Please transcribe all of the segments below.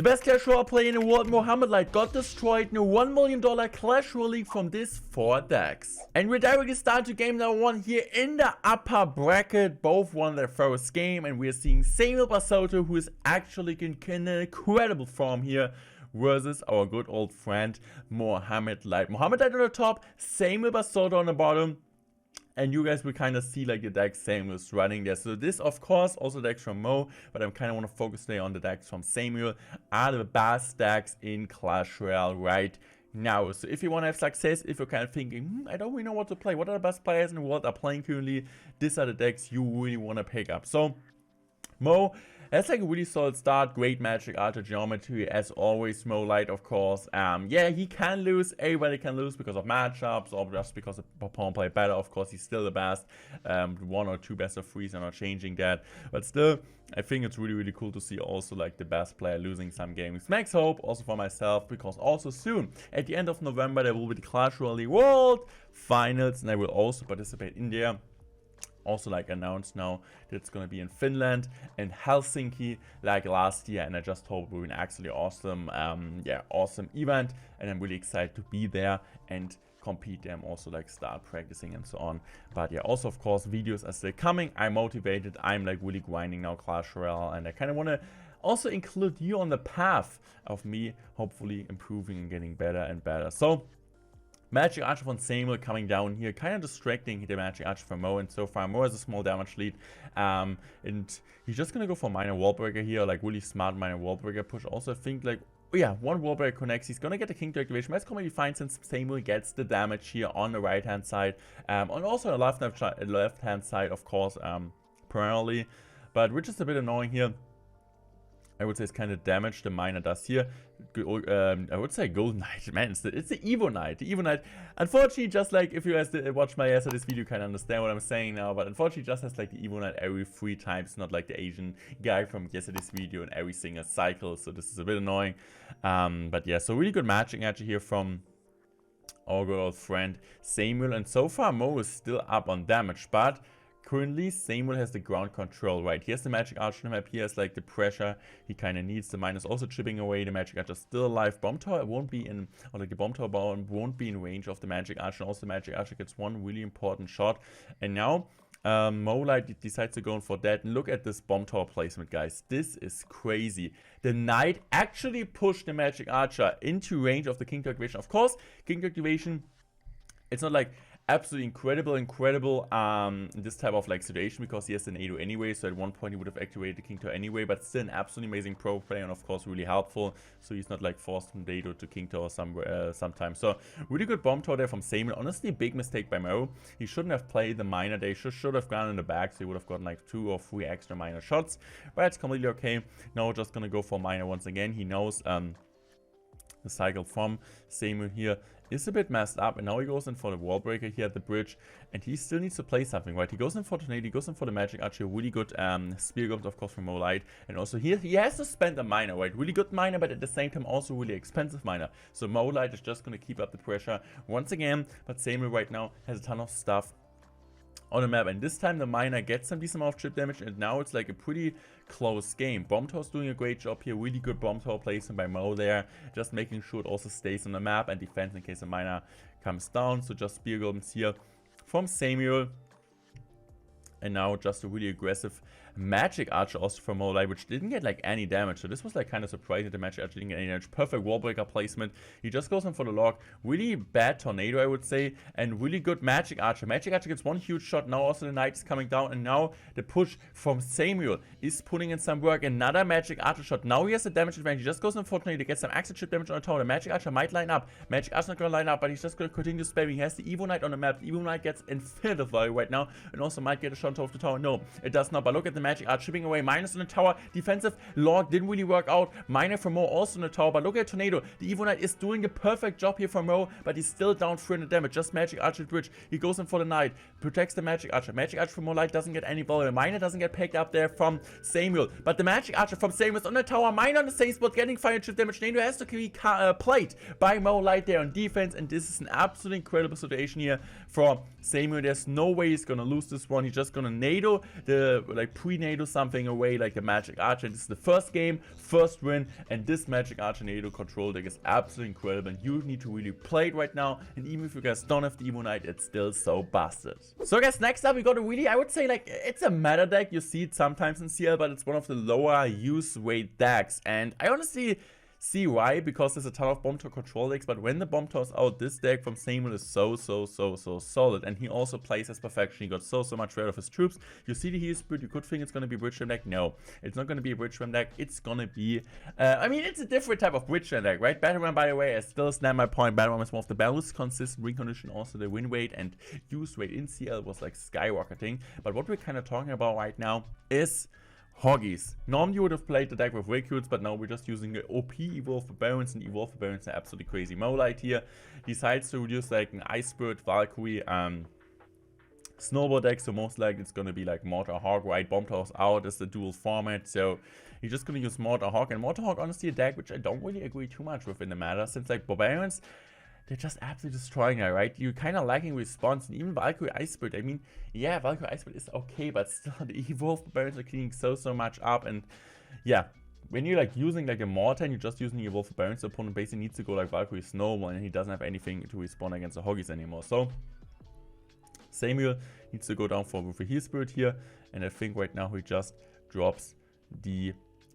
The best Clash Royale player in the world, MOHAMED, got destroyed in a $1 million Clash Royale League from this 4 decks. And we're directly starting to game number 1 here in the upper bracket. Both won their first game, and we're seeing Samuel Basoto, who is actually in an incredible form here, versus our good old friend MOHAMED. MOHAMED on the top, Samuel Basoto on the bottom. And you guys will kind of see like the decks Samuel's running there. So this, of course, also decks from Mo, but I kind of want to focus today on the decks from Samuel, are the best decks in Clash Royale right now. So if you want to have success, if you're kind of thinking, I don't really know what to play, what are the best players in the world are playing currently, these are the decks you really want to pick up. So Mo has like a really solid start, great magic, alter geometry, as always. MOHAMED, of course. Yeah, he can lose, everybody can lose because of matchups, or just because the opponent play better. Of course, he's still the best. 1 or 2 best of 3s are not changing that. But still, I think it's really, really cool to see also like the best player losing some games. Max hope, also for myself, because also soon, at the end of November, there will be the Clash Royale World Finals, and I will also participate in there. Also like announced now that it's going to be in Finland and Helsinki like last year, and I just hope it will be an absolutely awesome awesome event, and I'm really excited to be there and compete there. I'm also like start practicing and so on. But yeah, also of course videos are still coming. I'm motivated, I'm like really grinding now Clash Royale, and I kind of want to also include you on the path of me hopefully improving and getting better and better. So Magic Archer from Samuel coming down here, kind of distracting the Magic Archer from Mo, and so far Mo has a small damage lead, and he's just gonna go for minor wall breaker here, like really smart minor wall breaker push. Also I think like, oh yeah, 1 wall breaker connects, he's gonna get the King to activation. That's completely fine since Samuel gets the damage here on the right hand side, and also on the left hand side of course, primarily, but which is a bit annoying here. I would say it's kind of damage the miner does here. I would say Gold Knight. Man, it's the Evo Knight. The Evo Knight, unfortunately, just like if you guys watch my yesterday's video, you kind of understand what I'm saying now. But unfortunately, just has like the Evo Knight every 3 times, not like the Asian guy from yesterday's video in every single cycle. So this is a bit annoying. But yeah, so really good matching actually here from our good old friend Samuel. And so far, Mo is still up on damage, but currently, Samuel has the ground control, right? He has the Magic Archer on the map, he has like the pressure he kind of needs. The miner's also chipping away, the Magic Archer still alive. Bomb Tower won't be in, or like the Bomb Tower won't be in range of the Magic Archer. Also, the Magic Archer gets 1 really important shot. And now, MOHAMED decides to go in for that. And look at this Bomb Tower placement, guys. This is crazy. The Knight actually pushed the Magic Archer into range of the King to activation. Of course, King to activation, it's not like absolutely incredible in this type of like situation, because he has an Nado anyway, so at one point he would have activated the King Tower anyway, but still an absolutely amazing pro player, and of course really helpful, so he's not like forced from Nado to King Tower sometimes. So really good Bomb Tower there from Samuel. Honestly, big mistake by Mo. He shouldn't have played the miner. They should have gone in the back, so he would have gotten like 2 or 3 extra miner shots, but it's completely okay. Now just gonna go for miner once again. He knows the cycle from Samuel here is a bit messed up, and now he goes in for the wall breaker here at the bridge, and he still needs to play something, right? He goes in for Tornado, he goes in for the Magic Archer, really good spear guns, of course, from MOHAMED, and also here he has to spend a miner, right? Really good miner, but at the same time also really expensive miner. So MOHAMED is just going to keep up the pressure once again, but Samuel right now has a ton of stuff on the map, and this time the miner gets some decent amount of chip damage, and now it's like a pretty close game. Bomb Tower's doing a great job here, really good Bomb Tower placement by Mo there, just making sure it also stays on the map and defense in case the miner comes down. So just spear golems here from Samuel, and now just a really aggressive Magic Archer also from MOHAMED, which didn't get like any damage. So this was like kind of surprising. The Magic Archer didn't get any damage. Perfect wall breaker placement. He just goes in for the log. Really bad Tornado, I would say, and really good Magic Archer. Magic Archer gets 1 huge shot. Now also the Knight is coming down, and now the push from Samuel is putting in some work. Another Magic Archer shot. Now he has a damage advantage. He just goes in for Tornado to get some extra chip damage on the tower. The Magic Archer might line up. Magic Archer's not going to line up, but he's just going to continue spamming. He has the Evo Knight on the map. The Evo Knight gets infinite value right now, and also might get a shot off the tower. No, it does not, but look at the Magic Archer chipping away. Minus on the tower. Defensive log didn't really work out. Minor from Mo also on the tower, but look at Tornado. The Evo Knight is doing the perfect job here for Mo, but he's still down 300 damage. Just Magic Archer bridge. He goes in for the Knight. Protects the Magic Archer. Magic Archer from MOHAMED doesn't get any value. Minor doesn't get picked up there from Samuel, but the Magic Archer from Samuel is on the tower. Minor on the same spot, getting final chip damage. Nado has to be played by MOHAMED there on defense, and this is an absolutely incredible situation here for Samuel. There's no way he's gonna lose this one. He's just gonna Nado the like tornado something away like the Magic Archer. This is the first game, first win, and this Magic Archer tornado control deck is absolutely incredible, and you need to really play it right now. And even if you guys don't have the Evo Knight, it's still so busted. So guys, next up we got a really, I would say, like, it's a meta deck. You see it sometimes in CL, but it's one of the lower use weight decks, and I honestly see why, because there's a ton of bomb tower control decks, but when the bomb tower's out, this deck from Samuel is so solid, and he also plays as perfection. He got so much rid of his troops. You see the heal spirit, you could think it's gonna be a bridge deck. No, it's not gonna be a bridge deck. It's gonna be I mean, it's a different type of bridge deck, right? Battleram, by the way, I still stand my point. Battleram is one of the most consistent win condition. Also the win rate and use rate in CL was like skyrocketing. But what we're kind of talking about right now is Hoggies. Normally you would have played the deck with Recruits, but now we're just using the OP Evolve for Barons, and Evolve for Barons are absolutely crazy. Molite here decides to reduce like an Ice Spirit, Valkyrie, Snowball deck, so most likely it's gonna be like Mortar Hog, right? Bomb Towers out is the dual format, so you're just gonna use Mortar Hog, and Mortar Hog honestly a deck which I don't really agree too much with in the meta, since like Barbarians, they're just absolutely destroying it, right? You're kind of lacking response, and even Valkyrie Ice Spirit, I mean, yeah, Valkyrie Ice Spirit is okay, but still the Evolve Barbarians are cleaning so much up, and yeah, when you're like using like a Mortar and you're just using the Evolve Barbarians, the opponent basically needs to go like Valkyrie Snowball, and he doesn't have anything to respawn against the Hoggies anymore, so Samuel needs to go down with a heal spirit here, and I think right now he just drops the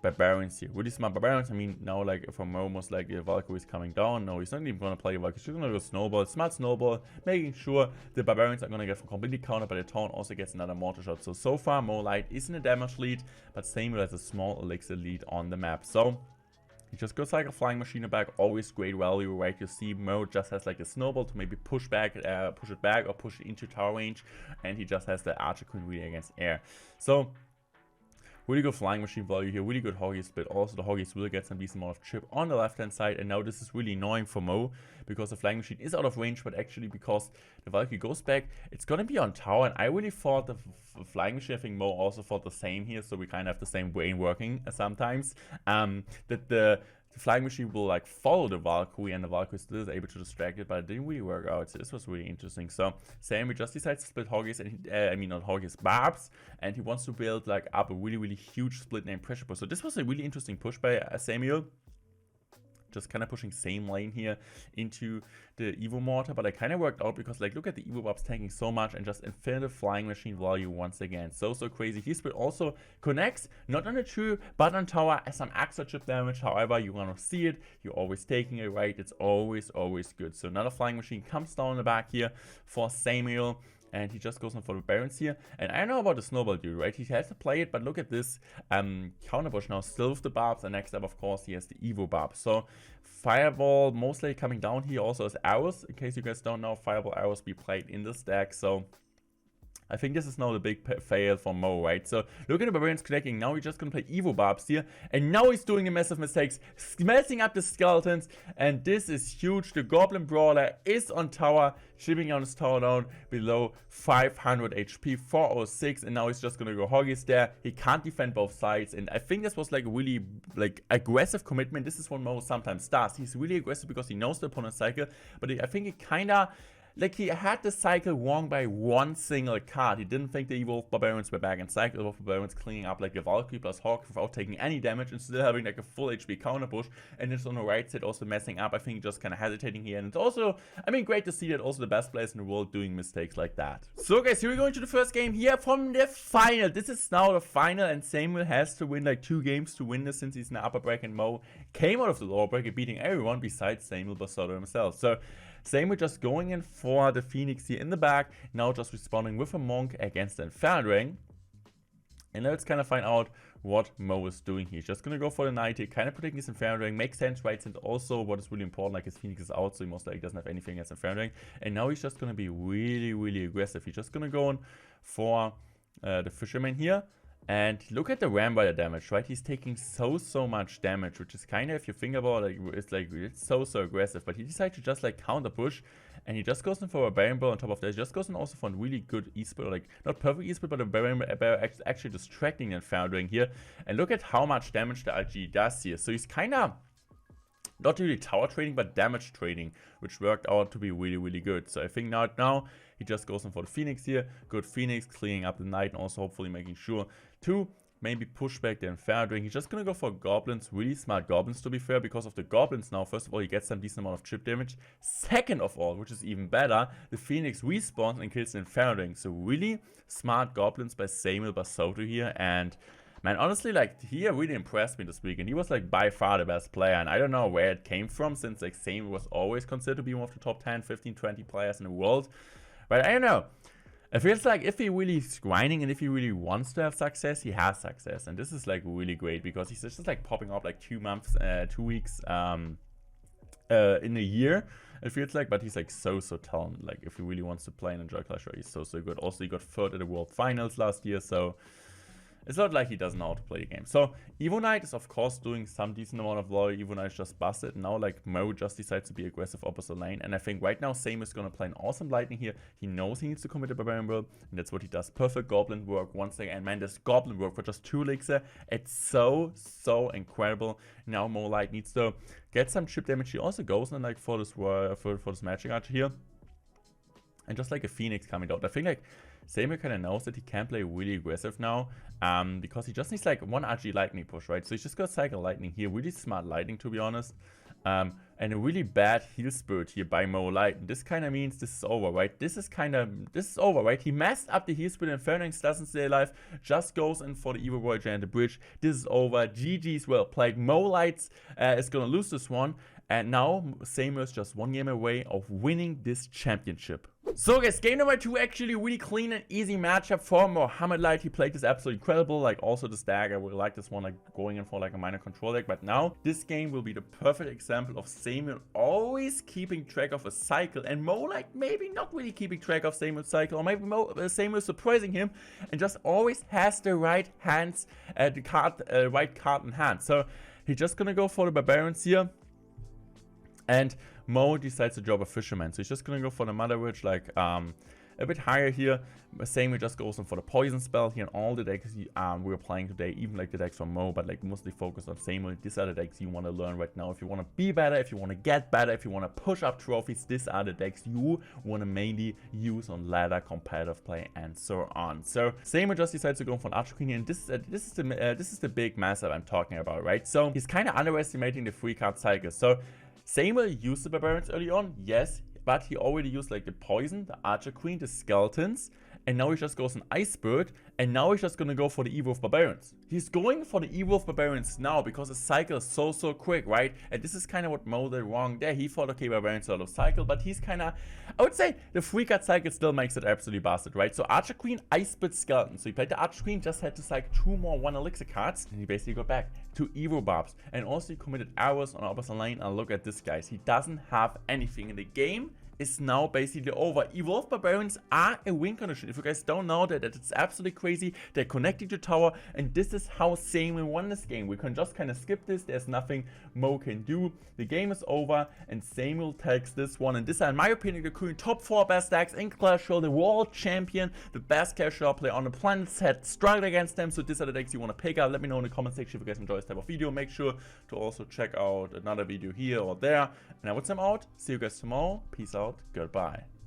Barbarians here. Really smart Barbarians. I mean, now like from almost like the Valkyrie is coming down. No, he's not even gonna play Valkyrie. He's just gonna go Snowball, smart Snowball, making sure the Barbarians are gonna get completely countered, but the Taunt also gets another mortar shot. So far Molite is in a damage lead, but Samuel has a small elixir lead on the map. So he just goes like a Flying Machine back, always great value, right? You see Mo just has like a Snowball to maybe push it back or push it into tower range, and he just has the Archer Queen really against air. So really good Flying Machine value here, really good Hoggies, but also the Hoggies will get some decent amount of chip on the left hand side. And now this is really annoying for Mo, because the Flying Machine is out of range, but actually because the Valkyrie goes back, it's gonna be on tower, and I really thought the Flying Machine, I think Mo also thought the same here, so we kind of have the same brain working sometimes, that the Flying Machine will like follow the Valkyrie, and the Valkyrie still is able to distract it, but it didn't really work out. So this was really interesting. So Sam just decides to split Hoggies, and I mean not Hoggies, Barbs, and he wants to build like up a really huge split named Pressure Push. So this was a really interesting push by Samuel. Just kind of pushing same lane here into the Evo Mortar, but it kind of worked out because like look at the Evo Bobs tanking so much, and just infinite Flying Machine value once again. So crazy. His split also connects not on the true but on tower as some extra chip damage. However, you want to see it, you're always taking it, right? It's always good. So another Flying Machine comes down the back here for Samuel, and he just goes on for the Barons here. And I don't know about the Snowball dude, right? He has to play it, but look at this counter push now, still with the Barbs, and next up, of course, he has the Evo Barb. So Fireball mostly coming down here also as arrows. In case you guys don't know, Fireball arrows be played in this deck, so I think this is now the big fail for Mo, right? So look at the Barbarians connecting. Now he's just gonna play Evo Barbs here, and now he's doing a massive mistakes, messing up the skeletons, and this is huge. The Goblin Brawler is on tower, chipping down his tower down below 500 HP, 406, and now he's just gonna go Hoggies there. He can't defend both sides, and I think this was like a really like aggressive commitment. This is what Mo sometimes does. He's really aggressive because he knows the opponent's cycle, but I think it kinda like he had the cycle wrong by one single card. He didn't think the Evolved Barbarians were back in cycle. Evolved Barbarians cleaning up like a Valkyrie plus Hawk without taking any damage and still having like a full HP counter push. And it's on the right side also messing up. I think just kind of hesitating here. And it's also, I mean, great to see that also the best players in the world doing mistakes like that. So guys, here we go into the first game here from the final. This is now the final, and Samuel has to win like 2 games to win this, since he's in the upper bracket. Mo came out of the lower bracket beating everyone besides Samuel Basoto himself. So Samuel just going in for the Phoenix here in the back, now just responding with a Monk against the Inferno Dragon. And let's kind of find out what Mo is doing here. He's just going to go for the Knight here, kind of protecting his Inferno Dragon. Makes sense, right? And also what is really important, like his Phoenix is out, so he most likely doesn't have anything against Inferno Dragon. And now he's just going to be really aggressive. He's just going to go on for the Fisherman here. And look at the Ramrider damage, right? He's taking so much damage, which is kind of, if you think about it, it's so aggressive. But he decided to just like counter push, and he just goes in for a Baron Ball on top of that. He just goes in also for a really good E-Split, like not perfect E-Split, but a Baron actually distracting the Inferno Dragon here. And look at how much damage the RG does here. So he's kind of not really tower trading, but damage trading, which worked out to be really good. So I think now he just goes in for the Phoenix here. Good Phoenix, cleaning up the Knight, and also hopefully making sure 2, maybe push back the Infernal. He's just gonna go for goblins, really smart goblins to be fair, because of the goblins now. First of all, he gets some decent amount of chip damage. Second of all, which is even better, the Phoenix respawns and kills the Infernal. So really smart goblins by Samuel Basoto here. And man, honestly, like, he really impressed me this weekend. He was like by far the best player, and I don't know where it came from, since like Samuel was always considered to be one of the top 10, 15, 20 players in the world. But I don't know. It feels like if he really is grinding and if he really wants to have success, he has success. And this is like really great, because he's just like popping up like 2 months, 2 weeks in a year, it feels like. But he's like so talented. Like, if he really wants to play and enjoy Clash Royale, he's so good. Also, he got 3rd at the World Finals last year, so it's not like he doesn't know how to play the game. So Evo Knight is of course doing some decent amount of lore. Evo Knight is just busted. Now like Mo just decides to be aggressive opposite lane. And I think right now Same is gonna play an awesome lightning here. He knows he needs to commit the Barbarian World, and that's what he does. Perfect goblin work once again. And man, this goblin work for just 2 elixirs, it's so incredible. Now Mo Light needs to get some chip damage. He also goes in like for this magic archer here. And just like a Phoenix coming out. I think like Samuel kind of knows that he can play really aggressive now, because he just needs like 1 RG lightning push, right? So he's just got cycle lightning here, really smart lightning to be honest, and a really bad heal spirit here by Mo Light. And this kind of means this is over, right? This is over, right? He messed up the heal spirit, and Pharynx doesn't stay alive, just goes in for the Evil Voyager and the bridge. This is over. GG's well played. Mo Light is gonna lose this one. And now Samuel is just 1 game away of winning this championship. So guys, game number 2, actually really clean and easy matchup for Mohamed Light. He played this absolutely incredible. Like, also this deck, I really like this one, like going in for like a minor control deck. But now this game will be the perfect example of Samuel always keeping track of a cycle, and Mo like maybe not really keeping track of Samuel's cycle, or maybe Samuel surprising him and just always has the right hands, right card in hand. So he's just gonna go for the Barbarians here. And Mo decides to drop a Fisherman. So he's just going to go for the Mother Witch, like a bit higher here. Samuel just goes in for the Poison spell here. And all the decks we're playing today, even like the decks from Mo, but like mostly focused on Samuel. These are the decks you want to learn right now. If you want to be better, if you want to get better, if you want to push up trophies, these are the decks you want to mainly use on ladder, competitive play, and so on. So Samuel just decides to go for an Archer Queen, and this is the big matchup I'm talking about, right? So he's kind of underestimating the 3-card cycle. So Samuel used the Barbarians early on, yes, but he already used like the Poison, the Archer Queen, the Skeletons, and now he just goes an Ice Spirit, and now he's just gonna go for the Evolve Barbarians. He's going for the Evolve Barbarians now because the cycle is so quick, right? And this is kind of what Mo did wrong there. He thought, okay, Barbarians out of cycle, but he's kind of, I would say, the 3-card cycle still makes it absolutely busted, right? So Archer Queen, Ice Spirit, Skeleton. So he played the Archer Queen, just had to cycle 2 more 1 elixir cards, and he basically got back to Evo Barbs. And also he committed arrows on opposite lane, and look at this, guys. He doesn't have anything in the game. Is now basically over. Evolved Barbarians are a win condition. If you guys don't know that, it's absolutely crazy. They're connecting to tower, and this is how Samuel won this game. We can just kind of skip this. There's nothing Mo can do. The game is over, and Samuel takes this one. And these are, in my opinion, the current top 4 best decks in Clash Royale. The world champion, the best Clash Royale player on the planet, had struggled against them. So these are the decks you want to pick up. Let me know in the comment section if you guys enjoy this type of video. Make sure to also check out another video here or there. And I would say I'm out. See you guys tomorrow. Peace out. Goodbye.